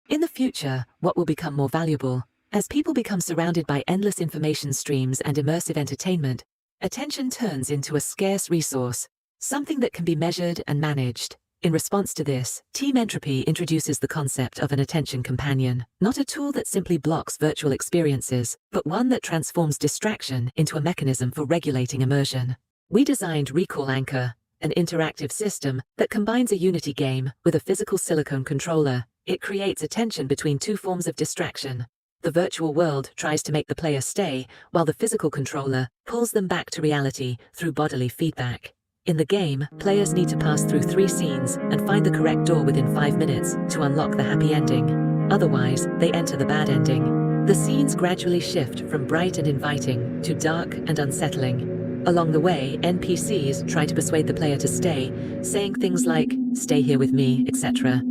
In the future, what will become more valuable? As people become surrounded by endless information streams and immersive entertainment, attention turns into a scarce resource, something that can be measured and managed. In response to this, Team Entropy introduces the concept of an attention companion, not a tool that simply blocks virtual experiences, but one that transforms distraction into a mechanism for regulating immersion. We designed Recall Anchor, an interactive system that combines a Unity game with a physical silicone controller. It creates a tension between two forms of distraction. The virtual world tries to make the player stay, while the physical controller pulls them back to reality through bodily feedback. In the game, players need to pass through 3 scenes and find the correct door within 5 minutes to unlock the happy ending. Otherwise, they enter the bad ending. The scenes gradually shift from bright and inviting to dark and unsettling. Along the way, NPCs try to persuade the player to stay, saying things like, "Stay here with me," etc.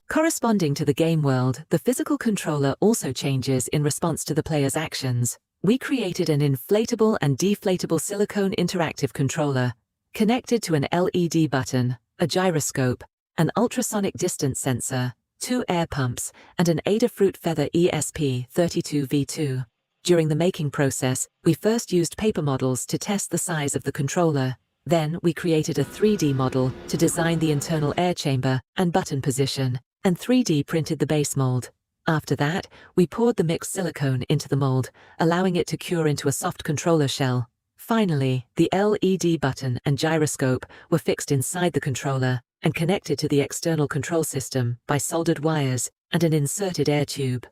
Corresponding to the game world, the physical controller also changes in response to the player's actions. We created an inflatable and deflatable silicone interactive controller, connected to an LED button, a gyroscope, an ultrasonic distance sensor, 2 air pumps, and an Adafruit Feather ESP32V2. During the making process, we first used paper models to test the size of the controller. Then we created a 3D model to design the internal air chamber and button position, and 3D printed the base mold. After that, we poured the mixed silicone into the mold, allowing it to cure into a soft controller shell. Finally, the LED button and gyroscope were fixed inside the controller and connected to the external control system by soldered wires and an inserted air tube.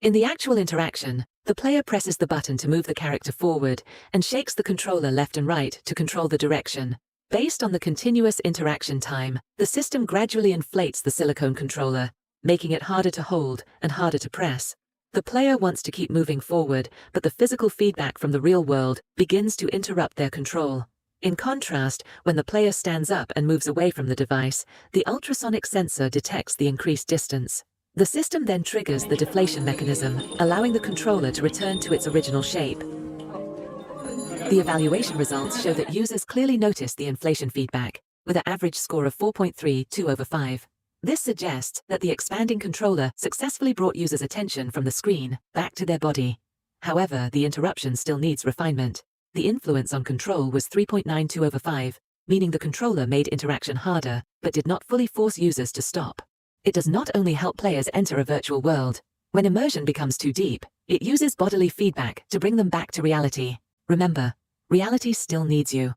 In the actual interaction, the player presses the button to move the character forward and shakes the controller left and right to control the direction. Based on the continuous interaction time, the system gradually inflates the silicone controller, making it harder to hold and harder to press. The player wants to keep moving forward, but the physical feedback from the real world begins to interrupt their control. In contrast, when the player stands up and moves away from the device, the ultrasonic sensor detects the increased distance. The system then triggers the deflation mechanism, allowing the controller to return to its original shape. The evaluation results show that users clearly notice the inflation feedback, with an average score of 4.32/5. This suggests that the expanding controller successfully brought users' attention from the screen back to their body. However, the interruption still needs refinement. The influence on control was 3.92/5, meaning the controller made interaction harder, but did not fully force users to stop. It does not only help players enter a virtual world. When immersion becomes too deep, it uses bodily feedback to bring them back to reality. Remember, reality still needs you.